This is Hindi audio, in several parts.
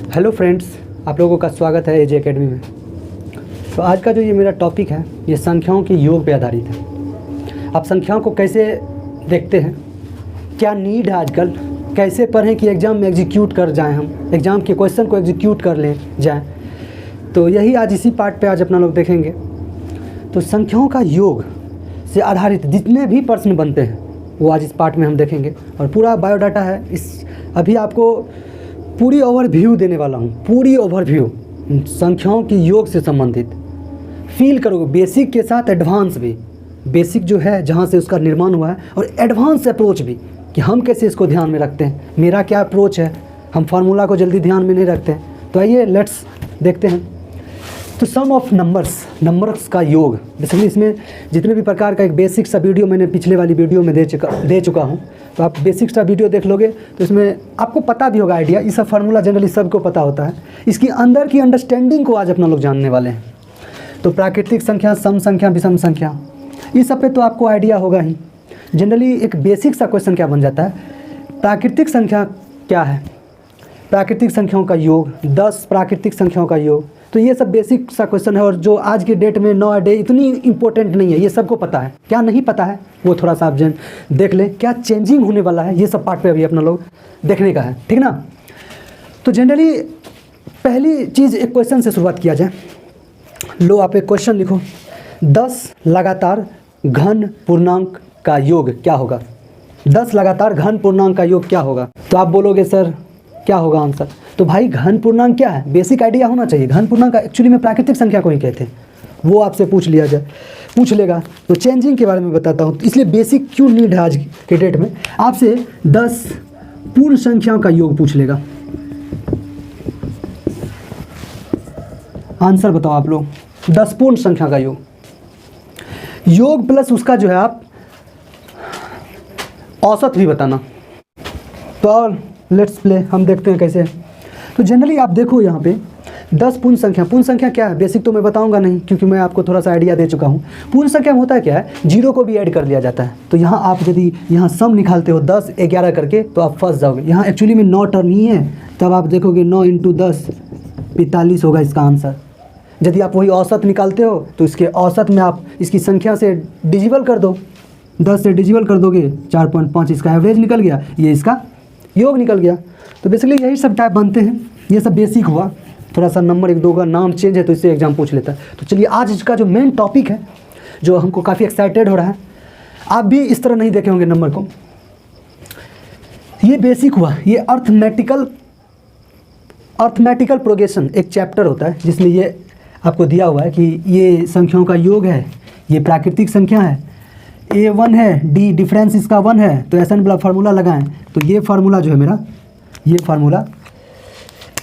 हेलो फ्रेंड्स, आप लोगों का स्वागत है एजे एकेडमी में। तो आज का जो ये मेरा टॉपिक है ये संख्याओं के योग पे आधारित है। आप संख्याओं को कैसे देखते हैं, क्या नीड है आजकल, कैसे पढ़ें कि एग्ज़ाम में एग्जीक्यूट कर जाएं, हम एग्ज़ाम के क्वेश्चन को एग्जीक्यूट कर लें जाएं। तो यही आज इसी पार्ट पे आज अपना लोग देखेंगे। तो संख्याओं का योग से आधारित जितने भी प्रश्न बनते हैं वो आज इस पार्ट में हम देखेंगे और पूरा बायोडाटा है। इस अभी आपको पूरी ओवरव्यू देने वाला हूँ, पूरी ओवरव्यू संख्याओं की योग से संबंधित। फील करोगे बेसिक के साथ एडवांस भी, बेसिक जो है जहाँ से उसका निर्माण हुआ है और एडवांस अप्रोच भी कि हम कैसे इसको ध्यान में रखते हैं, मेरा क्या अप्रोच है। हम फार्मूला को जल्दी ध्यान में नहीं रखते हैं। तो आइए लेट्स देखते हैं। तो सम ऑफ नंबर्स का योग, बेसिकली इसमें जितने भी प्रकार का एक बेसिक सा वीडियो मैंने पिछले वाली वीडियो में दे चुका हूँ। तो आप बेसिक सा वीडियो देख लोगे तो इसमें आपको पता भी होगा आइडिया। ये सब फार्मूला जनरली सबको पता होता है। इसकी अंदर की अंडरस्टैंडिंग को आज अपना लोग जानने वाले हैं। तो प्राकृतिक संख्या, सम संख्या, विषम संख्या, इस सब पे तो आपको आइडिया होगा ही। जनरली एक बेसिक सा क्वेश्चन क्या बन जाता है, प्राकृतिक संख्या क्या है, प्राकृतिक संख्याओं का योग, 10 प्राकृतिक संख्याओं का योग। तो ये सब बेसिक सा क्वेश्चन है और जो आज की डेट में नो डे इतनी इंपॉर्टेंट नहीं है। ये सबको पता है, क्या नहीं पता है वो थोड़ा सा आप देख लें। क्या चेंजिंग होने वाला है ये सब पार्ट पे अभी अपना लोग देखने का है, ठीक ना। तो जनरली पहली चीज़ एक क्वेश्चन से शुरुआत किया जाए। लो आप एक क्वेश्चन लिखो, 10 लगातार घन पूर्णांक का योग क्या होगा। 10 लगातार घन पूर्णांक का योग क्या होगा। तो आप बोलोगे सर क्या होगा आंसर। तो भाई घन पूर्णांक क्या है, बेसिक आइडिया होना चाहिए। घन पूर्णांक एक्चुअली में प्राकृतिक संख्या को ही कहते हैं, वो आपसे पूछ लेगा। तो चेंजिंग के बारे में बताता हूँ। इसलिए बेसिक क्यों नीड है आज के डेट में, आपसे 10 पूर्ण संख्याओं का योग पूछ लेगा। आंसर बताओ आप लोग, 10 पूर्ण संख्या का योग प्लस उसका जो है आप औसत भी बताना। तो और लेट्स प्ले, हम देखते हैं कैसे। तो जनरली आप देखो यहाँ पे 10 पूर्ण संख्या क्या है, बेसिक तो मैं बताऊंगा नहीं क्योंकि मैं आपको थोड़ा सा आइडिया दे चुका हूँ। पूर्ण संख्या में होता है क्या है, जीरो को भी ऐड कर लिया जाता है। तो यहाँ आप यदि यहाँ सम निकालते हो 10 11 करके तो आप फंस जाओगे। यहाँ एक्चुअली में 9 टर्म ही है, तब आप देखोगे 9 × 10 45 होगा इसका आंसर। यदि आप वही औसत निकालते हो तो इसके औसत में आप इसकी संख्या से डिजिबल कर दो, 10 से डिजिबल कर दोगे 4.5, इसका एवरेज निकल गया, ये इसका योग निकल गया। तो बेसिकली यही सब टाइप बनते हैं। ये सब बेसिक हुआ, थोड़ा सा नंबर एक दो का नाम चेंज है तो इससे एग्जाम पूछ लेता है। तो चलिए आज इसका जो मेन टॉपिक है जो हमको काफ़ी एक्साइटेड हो रहा है, आप भी इस तरह नहीं देखे होंगे नंबर को। ये बेसिक हुआ, ये अर्थमेटिकल प्रोग्रेशन एक चैप्टर होता है जिसमें ये आपको दिया हुआ है कि ये संख्याओं का योग है, ये प्राकृतिक संख्या है, A 1 है, D डिफरेंस इसका 1 है, तो SN वाला फार्मूला लगाएं। तो ये फार्मूला जो है मेरा, ये फार्मूला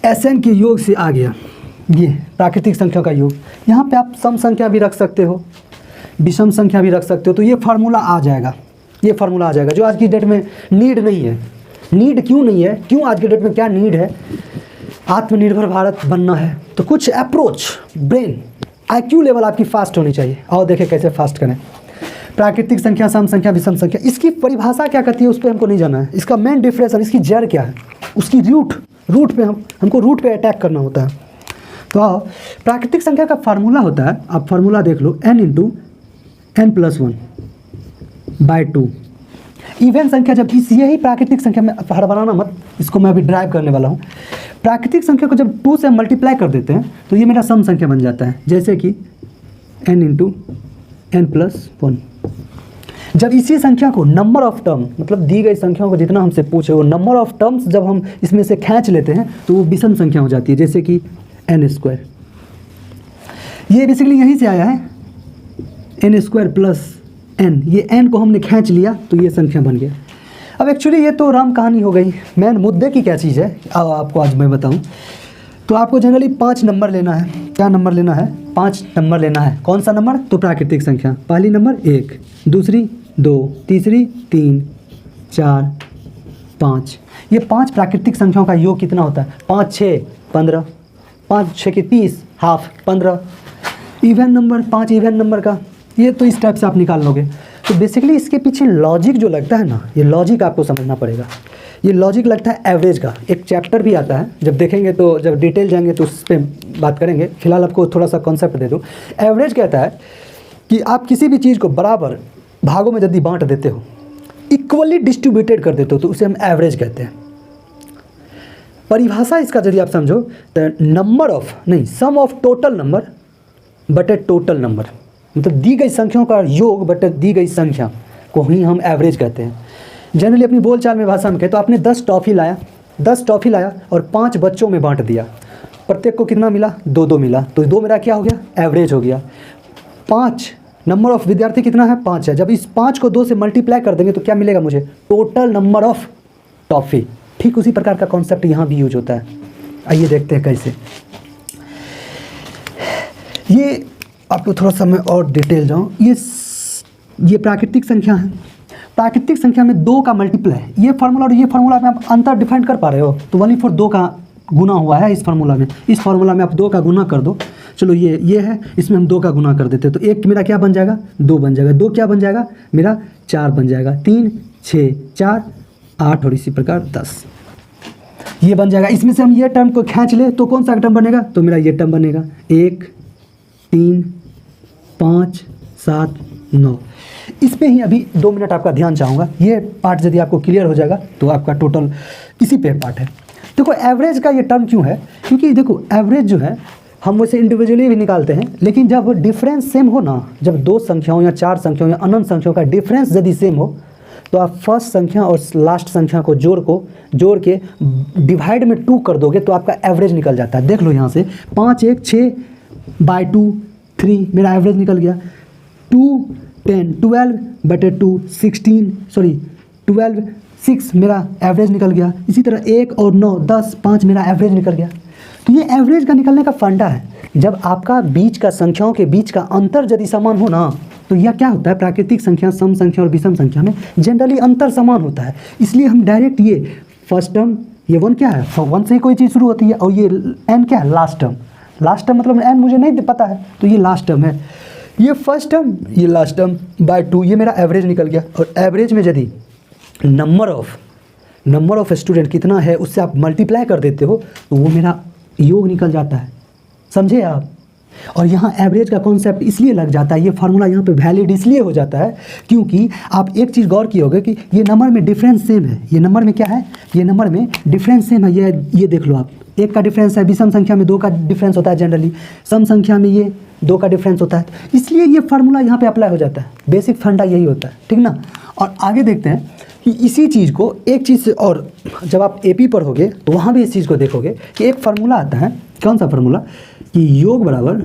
SN के योग से आ गया, ये प्राकृतिक संख्या का योग। यहाँ पे आप सम संख्या भी रख सकते हो, विषम संख्या भी रख सकते हो। तो ये फार्मूला आ जाएगा, जो आज की डेट में नीड नहीं है। नीड क्यों नहीं है, क्यों आज की डेट में क्या नीड है, आत्मनिर्भर भारत बनना है तो कुछ अप्रोच, ब्रेन IQ लेवल आपकी फास्ट होनी चाहिए। और देखें कैसे फास्ट करें। प्राकृतिक संख्या, सम संख्या, विषम संख्या, इसकी परिभाषा क्या कहती है उस पर हमको नहीं जाना है। इसका मेन डिफरेंस, इसकी जड़ क्या है, उसकी रूट पे हमको रूट पे अटैक करना होता है। तो प्राकृतिक संख्या का फार्मूला होता है, आप फार्मूला देख लो, n × n+1/2। इवन संख्या जब यही प्राकृतिक संख्या में बनाना मत, इसको मैं अभी ड्राइव करने वाला हूँ। प्राकृतिक संख्या को जब 2 से मल्टीप्लाई कर देते हैं तो ये मेरा सम संख्या बन जाता है। जैसे कि n × n+1। जब इसी संख्या को नंबर ऑफ टर्म, मतलब दी गई संख्याओं को जितना हमसे पूछे वो नंबर ऑफ टर्म्स जब हम इसमें से खींच लेते हैं तो वो विषम संख्या हो जाती है। जैसे कि n², ये बेसिकली यहीं से आया है, n² + n। ये n को हमने खींच लिया तो ये संख्या बन गया। अब एक्चुअली ये तो राम कहानी हो गई, मेन मुद्दे की क्या चीज़ है आपको आज मैं बताऊँ। तो आपको जनरली 5 नंबर लेना है। क्या नंबर लेना है, 5 नंबर लेना है। कौन सा नंबर, तो प्राकृतिक संख्या। पहली नंबर 1, दूसरी 2, तीसरी 3, 4, 5। ये 5 प्राकृतिक संख्याओं का योग कितना होता है, 5 6 15, 5 6 की 30, half 15। Even number 5 even number का, ये तो इस टाइप से आप निकाल लोगे। तो बेसिकली इसके पीछे लॉजिक जो लगता है ना, ये लॉजिक आपको समझना पड़ेगा। ये लॉजिक लगता है एवरेज का, एक चैप्टर भी आता है, जब देखेंगे तो जब डिटेल जाएंगे तो उस पर बात करेंगे। फिलहाल आपको थोड़ा सा कॉन्सेप्ट दे दूँ। एवरेज कहता है कि आप किसी भी चीज़ को बराबर भागों में यदि बांट देते हो, इक्वली डिस्ट्रीब्यूटेड कर देते हो, तो उसे हम एवरेज कहते हैं। परिभाषा इसका यदि आप समझो तो नंबर ऑफ नहीं, सम ऑफ टोटल नंबर बटे टोटल नंबर, मतलब दी गई संख्याओं का योग बटे दी गई संख्या को ही हम एवरेज कहते हैं। जनरली अपनी बोलचाल में भाषा में कहें तो आपने 10 टॉफ़ी लाया और 5 बच्चों में बांट दिया, प्रत्येक को कितना मिला? 2-2 मिला, तो 2 मेरा क्या हो गया? एवरेज हो गया। 5 नंबर ऑफ विद्यार्थी कितना है? 5 है। जब इस 5 को 2 से मल्टीप्लाई कर देंगे तो क्या मिलेगा मुझे? Total number of toffee. ठीक उसी प्रकार का कॉन्सेप्ट यहाँ भी यूज होता है। आइए देखते हैं कैसे। ये आपको थोड़ा सा मैं और डिटेल जाऊँ। ये प्राकृतिक संख्या है। प्राकृतिक संख्या में 2 का मल्टीप्लाई, ये फार्मूला और ये फार्मूला में आप अंतर डिफाइन कर पा रहे हो? तो 1/4 2 का गुना हुआ है इस फार्मूला में। इस फार्मूला में आप 2 का गुना कर दो। चलो ये है, इसमें हम 2 का गुना कर देते हैं, तो 1 मेरा क्या बन जाएगा? 2 बन जाएगा। 2 क्या बन जाएगा मेरा? 4 बन जाएगा। 3 6 4 8 और इसी प्रकार 10 ये बन जाएगा। इसमें से हम ये टर्म को खींच ले तो कौन सा टर्म बनेगा? तो मेरा ये टर्म बनेगा 1 3 5 7 9। इस पे ही अभी 2 मिनट आपका ध्यान चाहूँगा। ये पार्ट यदि आपको क्लियर हो जाएगा तो आपका टोटल इसी पे पार्ट है। देखो एवरेज का ये टर्म क्यों है? क्योंकि देखो एवरेज जो है हम वैसे इंडिविजुअली भी निकालते हैं, लेकिन जब डिफरेंस सेम हो ना, जब 2 संख्याओं या 4 संख्याओं या अनंत संख्याओं का डिफरेंस यदि सेम हो, तो आप फर्स्ट संख्या और लास्ट संख्या को जोड़ के डिवाइड में 2 कर दोगे तो आपका एवरेज निकल जाता है। देख लो यहाँ से 5 1 6/2 3 मेरा एवरेज निकल गया। 2 10 12/2 12 6 मेरा एवरेज निकल गया। इसी तरह 1 और 9 10 5 मेरा एवरेज निकल गया। तो ये एवरेज का निकलने का फंडा है। जब आपका बीच का संख्याओं के बीच का अंतर यदि समान हो ना, तो यह क्या होता है? प्राकृतिक संख्या, सम संख्या और विषम संख्या में जनरली अंतर समान होता है। इसलिए हम डायरेक्ट ये फर्स्ट टर्म, ये 1 क्या है? 1 से ही कोई चीज़ शुरू होती है, और ये n क्या है? Last term. लास्ट टर्म मतलब n मुझे नहीं पता है, तो ये लास्ट टर्म है। ये फर्स्ट टर्म, ये लास्ट टर्म बाय 2, ये मेरा एवरेज निकल गया। और एवरेज में यदि नंबर ऑफ स्टूडेंट कितना है उससे आप मल्टीप्लाई कर देते हो तो वो मेरा योग निकल जाता है। समझे आप? और यहाँ एवरेज का कॉन्सेप्ट इसलिए लग जाता है, ये फार्मूला यहाँ पे वैलिड इसलिए हो जाता है क्योंकि आप एक चीज़ गौर किए होगे कि ये नंबर में डिफरेंस सेम है। ये नंबर में क्या है? ये नंबर में डिफरेंस सेम है। ये देख लो आप, 1 का डिफरेंस है, विषम संख्या में 2 का डिफरेंस होता है जनरली, सम संख्या में ये 2 का डिफरेंस होता है। इसलिए ये फार्मूला यहाँ पे अप्लाई हो जाता है। बेसिक फंडा यही होता है, ठीक ना। और आगे देखते हैं कि इसी चीज़ को एक चीज़ से, और जब आप AP पढ़ोगे तो वहाँ भी इस चीज़ को देखोगे कि एक फार्मूला आता है। कौन सा फार्मूला? कि योग बराबर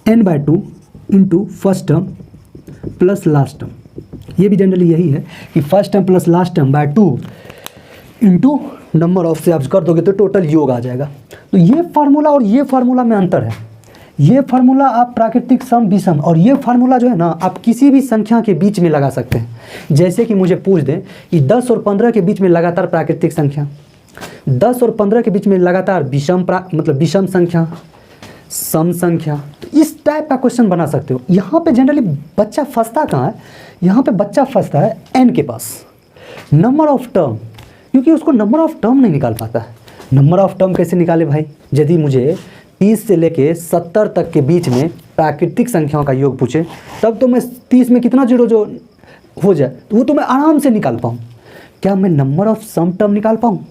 n/2 into first term plus last term. ये भी जनरली यही है कि first term plus last term by 2 into number of से आप कर दोगे तो टोटल योग आ जाएगा। तो ये फार्मूला और ये फार्मूला में अंतर है। ये फार्मूला आप प्राकृतिक, सम, विषम, और ये फार्मूला जो है ना आप किसी भी संख्या के बीच में लगा सकते हैं। जैसे कि मुझे पूछ दें कि 10 और 15 के बीच में लगातार प्राकृतिक संख्या, 10 और 15 के बीच में लगातार मतलब विषम संख्या, सम संख्या, तो इस टाइप का क्वेश्चन बना सकते हो। यहाँ पे जनरली बच्चा फंसता कहाँ है? यहाँ पे बच्चा फंसता है n के पास, नंबर ऑफ टर्म, क्योंकि उसको नंबर ऑफ टर्म नहीं निकाल पाता है। नंबर ऑफ टर्म कैसे निकाले भाई? यदि मुझे 30 से लेके 70 तक के बीच में प्राकृतिक संख्याओं का योग पूछे, तब तो मैं 30 में कितना जीरो जो हो जाए तो वो तो मैं आराम से निकाल पाऊँ। क्या मैं नंबर ऑफ सम टर्म निकाल पाऊँ?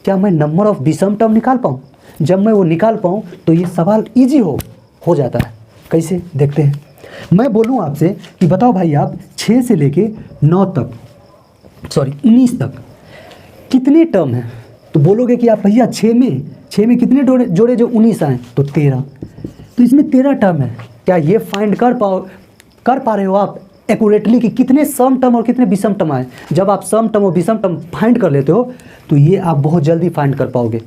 क्या मैं नंबर ऑफ विषम टर्म निकाल पाऊँ? जब मैं वो निकाल पाऊँ तो ये सवाल ईजी हो जाता है। कैसे? देखते हैं। मैं बोलूँ आपसे कि बताओ भाई आप 6 से लेके 19 तक कितने टर्म हैं? तो बोलोगे कि आप भैया 6 में कितने जोड़े जो 19 आए? तो 13। तो इसमें 13 टर्म है। क्या ये फाइंड कर पा रहे हो आप एक्यूरेटली कि कितने सम टर्म और कितने विषम टर्म आए? जब आप सम टर्म और विषम टर्म फाइंड कर लेते हो तो ये आप बहुत जल्दी फाइंड कर पाओगे।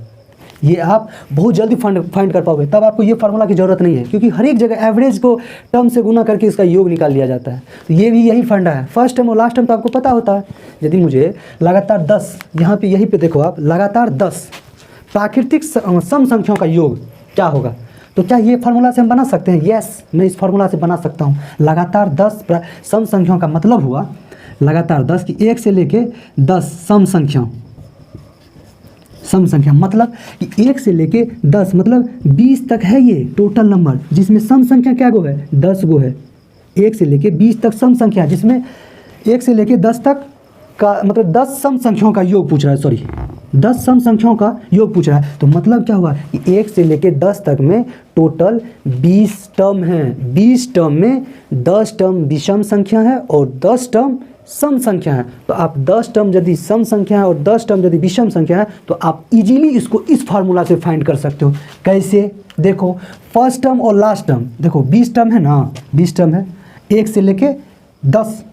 फाइंड कर पाओगे। तब आपको ये फार्मूला की ज़रूरत नहीं है, क्योंकि हर एक जगह एवरेज को टर्म से गुना करके इसका योग निकाल लिया जाता है। तो ये भी यही फंडा है। फर्स्ट टर्म और लास्ट टर्म तो आपको पता होता है। यदि मुझे लगातार 10, यहीं पे देखो आप, लगातार 10 प्राकृतिक सम संख्याओं का योग क्या होगा? तो क्या ये फार्मूला से हम बना सकते हैं? यस, मैं इस फार्मूला से बना सकता हूँ। लगातार 10 सम संख्याओं का मतलब हुआ लगातार 10 की 1 से लेके 10 सम संख्या मतलब कि 1 से लेके 10 मतलब 20 तक है ये टोटल नंबर, जिसमें सम संख्या क्या गो है? 10 गो है। 1 से लेके 20 तक सम संख्या, जिसमें 1 से लेके 10 तक का मतलब 10 सम संख्याओं का योग पूछ रहा है, सॉरी 10 सम संख्याओं का योग पूछ रहा है। तो मतलब क्या हुआ कि 1 से लेके 10 तक में टोटल 20 टर्म हैं। 20 टर्म में 10 टर्म विषम संख्या है और 10 टर्म सम संख्या है। तो आप 10 टर्म यदि सम संख्या है और 10 टर्म यदि विषम संख्या है तो आप इजीली इसको इस फार्मूला से फाइंड कर सकते हो। कैसे? देखो, फर्स्ट टर्म और लास्ट टर्म, देखो 20 टर्म है ना, 20 टर्म है 1 से लेके 10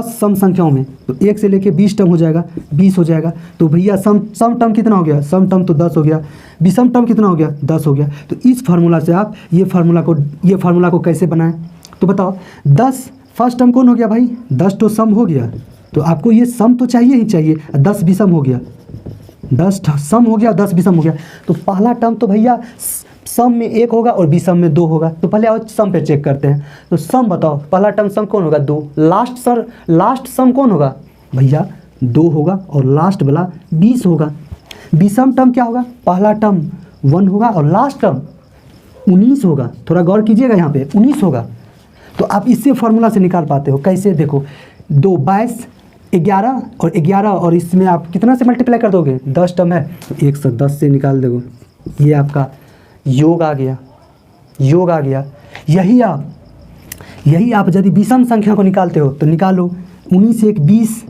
सम संख्याओं में, तो 1 से लेके 20 टर्म हो जाएगा, 20 हो जाएगा। तो भैया सम टर्म कितना हो गया? सम टर्म तो 10 हो गया। विषम टर्म कितना हो गया? 10 हो गया। तो इस फार्मूला से आप ये फार्मूला को कैसे बनाएं? तो बताओ, 10 फर्स्ट टर्म कौन हो गया भाई? 10 तो सम हो गया, तो आपको ये सम तो चाहिए ही चाहिए। 10 विषम हो गया, 10 सम हो गया, 10 विषम हो गया। तो पहला टर्म तो भैया सम में 1 होगा और विषम में 2 होगा। तो पहले आओ सम पे चेक करते हैं। तो सम बताओ, पहला टर्म सम कौन होगा? 2। लास्ट सम कौन होगा? भैया 2 होगा और लास्ट वाला 20 होगा। विषम टर्म क्या होगा? पहला टर्म 1 होगा और लास्ट टर्म 19 होगा। थोड़ा गौर कीजिएगा, यहाँ पे 19 होगा। तो आप इससे फार्मूला से निकाल पाते हो। कैसे? देखो, 2 22 11 और 11 और इसमें आप कितना से मल्टीप्लाई कर दोगे? 10 टर्म है तो 110 से निकाल दोगे। ये आपका योग आ गया, योग आ गया। यही आप यदि विषम संख्या को निकालते हो तो निकालो, 19 से 1 20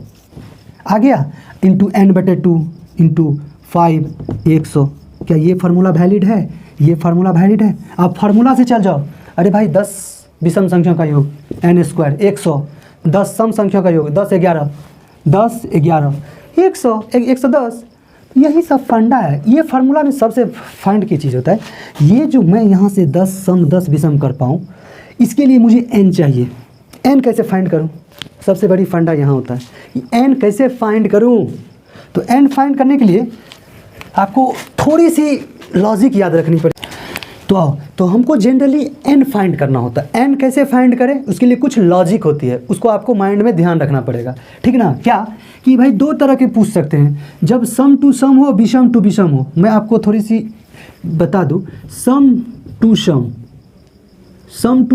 आ गया, इंटू n/2 इंटू 5 100। क्या ये फार्मूला वैलिड है? ये फार्मूला वैलिड है। आप फार्मूला से चल जाओ। अरे भाई 10 विषम संख्या का योग n² 100, 10 सम संख्या का योग 10 11 100 110। यही सब फंडा है। ये फार्मूला में सबसे फाइंड की चीज़ होता है। ये जो मैं यहाँ से 10 सम 10 विषम कर पाऊँ, इसके लिए मुझे n चाहिए। n कैसे फाइंड करूँ? सबसे बड़ी फंडा यहाँ होता है, n कैसे फाइंड करूँ? तो n फाइंड करने के लिए आपको थोड़ी सी लॉजिक याद रखनी पड़ेगी। तो हमको जनरली n फाइंड करना होता है। n कैसे फाइंड करें? उसके लिए कुछ लॉजिक होती है, उसको आपको माइंड में ध्यान रखना पड़ेगा, ठीक ना? क्या कि भाई 2 तरह के पूछ सकते हैं, जब सम टू सम हो, विषम टू विषम हो। मैं आपको थोड़ी सी बता दूं, सम टू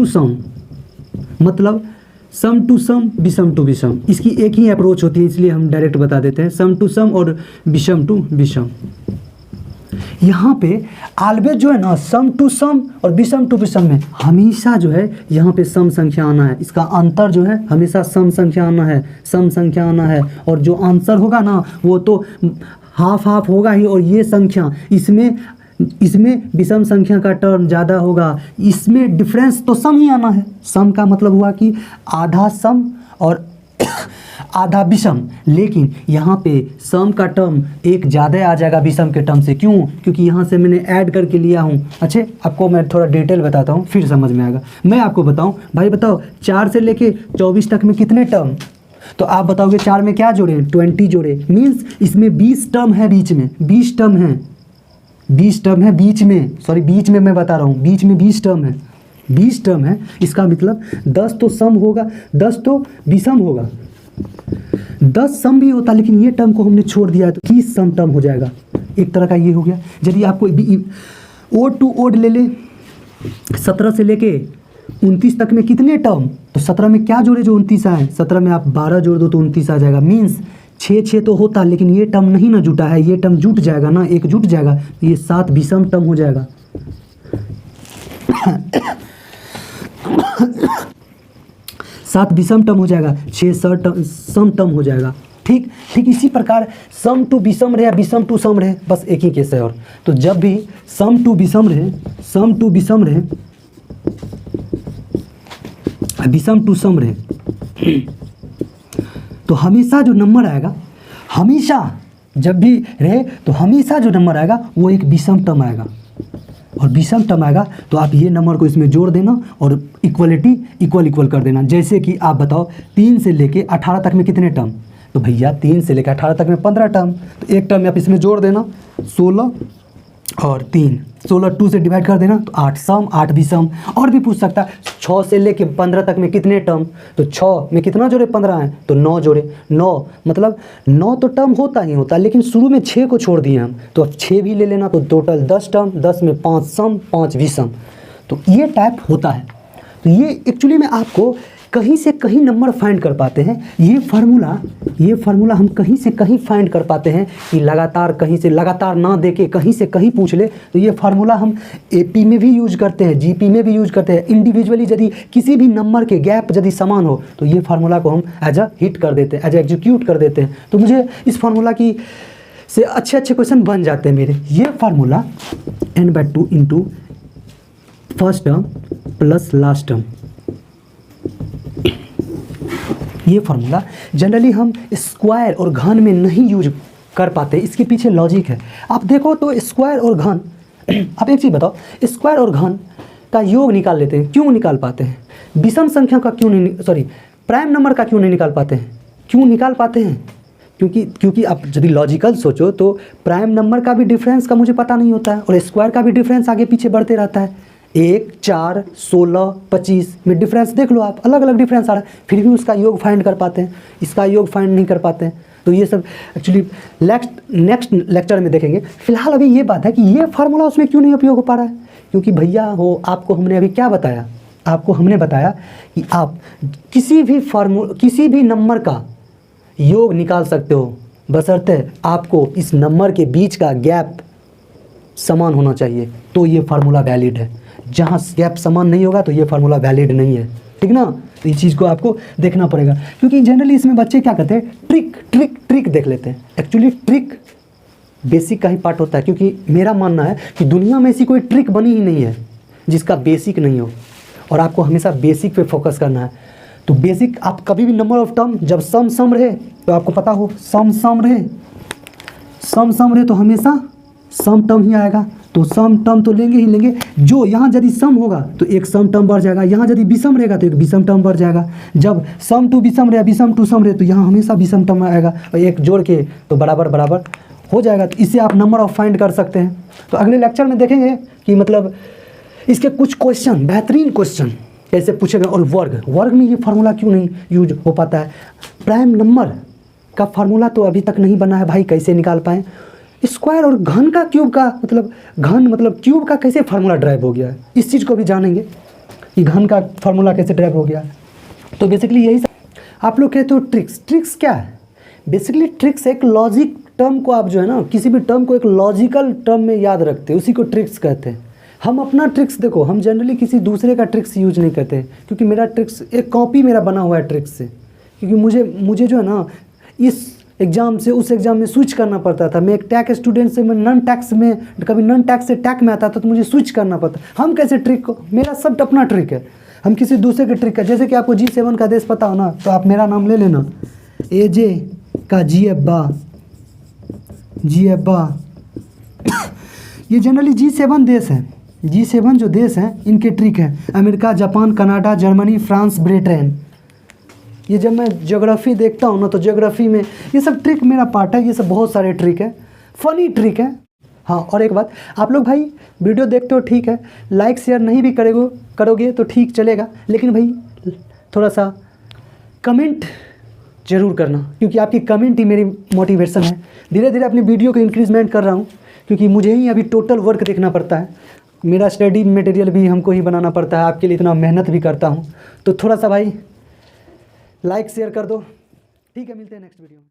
सम मतलब सम टू सम विषम टू विषम, इसकी एक ही अप्रोच होती है, इसलिए हम डायरेक्ट बता देते हैं सम टू सम और विषम टू विषम। यहाँ पे ऑलवेज जो है ना, सम टू सम और विषम टू विषम में हमेशा जो है यहाँ पे सम संख्या आना है। इसका अंतर जो है हमेशा सम संख्या आना है, सम संख्या आना है। और जो आंसर होगा ना वो तो हाफ हाफ होगा ही। और ये संख्या इसमें विषम संख्या का टर्म ज़्यादा होगा, इसमें डिफरेंस तो सम ही आना है। सम का मतलब हुआ कि आधा सम और आधा विषम, लेकिन यहाँ पे सम का टर्म एक ज़्यादा आ जाएगा विषम के टर्म से। क्यों? क्योंकि यहाँ से मैंने ऐड करके लिया हूँ। अच्छा, आपको मैं थोड़ा डिटेल बताता हूँ, फिर समझ में आएगा। मैं आपको बताऊँ, भाई बताओ 4 से लेके 24 तक में कितने टर्म? तो आप बताओगे 4 में क्या जोड़े? 20 जोड़े। मीन्स इसमें 20 टर्म है बीच में, 20 टर्म है, 20 टर्म है बीच में। सॉरी, बीच में मैं बता रहा हूँ, बीच में 20 टर्म है, 20 टर्म है। इसका मतलब 10 तो सम होगा, 10 तो विषम होगा। 10 सम भी होता, लेकिन ये टर्म को हमने छोड़ दिया है तो 20 सम टर्म हो जाएगा। एक तरह का ये हो गया। यदि आपको ओड टू ओड ले 17 से लेके 29 तक में कितने टर्म? तो 17 में क्या जोड़े जो 29 आए? 17 में आप 12 जोड़ दो तो 29 आ जाएगा। मीन्स 6 तो होता, लेकिन ये टर्म नहीं ना जुटा है, ये टर्म जुट जाएगा ना, एक जुट जाएगा तो ये 7 विषम टर्म हो जाएगा। 7 विषम टर्म हो जाएगा, 6 सम टर्म हो जाएगा। ठीक इसी प्रकार सम टू विषम रहे या विषम टू सम रहे, बस एक ही केस है। और तो जब भी सम टू विषम रहे, विषम टू सम रहे, तो हमेशा जो नंबर आएगा, हमेशा जब भी रहे तो हमेशा जो नंबर आएगा वो एक विषम टर्म आएगा। और विषम टर्म आएगा तो आप ये नंबर को इसमें जोड़ देना और इक्वलिटी इक्वल कर देना। जैसे कि आप बताओ 3 से लेके 18 तक में कितने टर्म? तो भैया 3 से लेकर 18 तक में 15 टर्म। तो एक टर्म आप इसमें जोड़ देना, 16 और 3 16 2 से डिवाइड कर देना तो 8 सम, 8 भी सम। और भी पूछ सकता है 6 से लेके 15 तक में कितने टर्म, तो 6 में कितना जोड़े 15 है तो 9 जोड़े 9, मतलब 9 तो टर्म होता ही होता, लेकिन शुरू में 6 को छोड़ दिए हम, तो अब 6 भी ले लेना तो टोटल 10 टर्म, 10 में 5 सम, 5 भी सम। तो ये टाइप होता है। तो ये एक्चुअली में आपको कहीं से कहीं नंबर फाइंड कर पाते हैं। ये फार्मूला हम कहीं से कहीं फाइंड कर पाते हैं कि लगातार कहीं से लगातार ना देके कहीं से कहीं पूछ ले, तो ये फार्मूला हम एपी में भी यूज करते हैं, जीपी में भी यूज करते हैं। इंडिविजुअली यदि किसी भी नंबर के गैप यदि समान हो तो ये फार्मूला को हम एज अ हिट कर देते हैं, एज अ एग्जीक्यूट कर देते हैं। तो मुझे इस फार्मूला की से अच्छे क्वेश्चन बन जाते हैं मेरे। ये formula n/2 into first term plus last term, ये फार्मूला जनरली हम स्क्वायर और घन में नहीं यूज कर पाते, इसके पीछे लॉजिक है। आप देखो तो स्क्वायर और घन आप एक चीज़ बताओ, स्क्वायर और घन का योग निकाल लेते हैं, क्यों निकाल पाते हैं? विषम संख्या का क्यों नहीं, सॉरी प्राइम नंबर का क्यों नहीं निकाल पाते हैं? क्यों निकाल पाते हैं? क्योंकि आप यदि लॉजिकल सोचो तो प्राइम नंबर का भी डिफरेंस का मुझे पता नहीं होता है और स्क्वायर का भी डिफरेंस आगे पीछे बढ़ते रहता है। 1, 4, 16, 25 में डिफरेंस देख लो आप, अलग अलग डिफरेंस आ रहा है, फिर भी उसका योग फाइंड कर पाते हैं, इसका योग फाइंड नहीं कर पाते हैं। तो ये सब एक्चुअली नेक्स्ट लेक्चर में देखेंगे। फिलहाल अभी ये बात है कि ये फार्मूला उसमें क्यों नहीं उपयोग हो पा रहा है, क्योंकि भैया हो आपको हमने अभी क्या बताया, आपको हमने बताया कि आप किसी भी नंबर का योग निकाल सकते हो, बशर्ते आपको इस नंबर के बीच का गैप समान होना चाहिए, तो ये फार्मूला वैलिड है। जहाँ गैप समान नहीं होगा तो ये फार्मूला वैलिड नहीं है, ठीक ना। तो इस चीज़ को आपको देखना पड़ेगा, क्योंकि जनरली इसमें बच्चे क्या करते हैं, ट्रिक देख लेते हैं। एक्चुअली ट्रिक बेसिक का ही पार्ट होता है, क्योंकि मेरा मानना है कि दुनिया में ऐसी कोई ट्रिक बनी ही नहीं है जिसका बेसिक नहीं हो, और आपको हमेशा बेसिक पे फोकस करना है। तो बेसिक आप कभी भी नंबर ऑफ टर्म जब सम रहे तो आपको पता हो सम रहे तो हमेशा सम टर्म ही आएगा, तो सम टर्म तो लेंगे ही लेंगे। जो यहाँ यदि सम होगा तो एक सम टर्म बढ़ जाएगा, यहाँ यदि विषम रहेगा तो एक विषम टर्म बढ़ जाएगा। जब सम टू विषम रहे, विषम टू सम रहे, तो यहाँ हमेशा विषम टर्म आएगा, और एक जोड़ के तो बराबर हो जाएगा। तो इससे आप नंबर ऑफ फाइंड कर सकते हैं। तो अगले लेक्चर में देखेंगे कि मतलब इसके कुछ क्वेश्चन, बेहतरीन क्वेश्चन कैसे पूछे गए, और वर्ग में ये फार्मूला क्यों नहीं यूज हो पाता है। प्राइम नंबर का फार्मूला तो अभी तक नहीं बना है भाई, कैसे निकाल पाएँ। स्क्वायर और घन का क्यूब का मतलब क्यूब का कैसे फार्मूला ड्राइव हो गया है, इस चीज़ को भी जानेंगे कि घन का फार्मूला कैसे ड्राइव हो गया। तो बेसिकली यही सब आप लोग कहते हो ट्रिक्स क्या है। बेसिकली ट्रिक्स एक लॉजिक टर्म को आप जो है ना, किसी भी टर्म को एक लॉजिकल टर्म में याद रखते हैं, उसी को ट्रिक्स कहते हैं। हम अपना ट्रिक्स देखो, हम जनरली किसी दूसरे का ट्रिक्स यूज नहीं करते, क्योंकि मेरा ट्रिक्स एक कॉपी मेरा बना हुआ है ट्रिक्स से। क्योंकि मुझे जो है ना इस एग्ज़ाम से उस एग्ज़ाम में स्विच करना पड़ता था। मैं एक टैक स्टूडेंट से मैं नॉन टैक्स में, कभी नॉन टैक्स से टैक में आता था, तो मुझे स्विच करना पड़ता। हम कैसे ट्रिक को, मेरा सब अपना ट्रिक है, हम किसी दूसरे के ट्रिक का, जैसे कि आपको G7 का देश पता हो ना, तो आप मेरा नाम ले लेना, AJ का GF ये जनरली G7 देश है, G7 जो देश हैं इनके ट्रिक है। America, Japan, Canada, Germany, France, Britain. ये जब मैं ज्योग्राफी देखता हूँ ना, तो ज्योग्राफी में ये सब ट्रिक मेरा पार्ट है। ये सब बहुत सारे ट्रिक है, फनी ट्रिक है। हाँ, और एक बात, आप लोग भाई वीडियो देखते हो ठीक है, लाइक शेयर नहीं भी करोगे तो ठीक चलेगा, लेकिन भाई थोड़ा सा कमेंट ज़रूर करना, क्योंकि आपकी कमेंट ही मेरी मोटिवेशन है। धीरे धीरे अपनी वीडियो को इंक्रीजमेंट कर रहा हूँ, क्योंकि मुझे ही अभी टोटल वर्क देखना पड़ता है। मेरा स्टडी मटेरियल भी हमको ही बनाना पड़ता है, आपके लिए इतना मेहनत भी करता हूँ। तो थोड़ा सा भाई लाइक शेयर कर दो, ठीक है। मिलते हैं नेक्स्ट वीडियो में।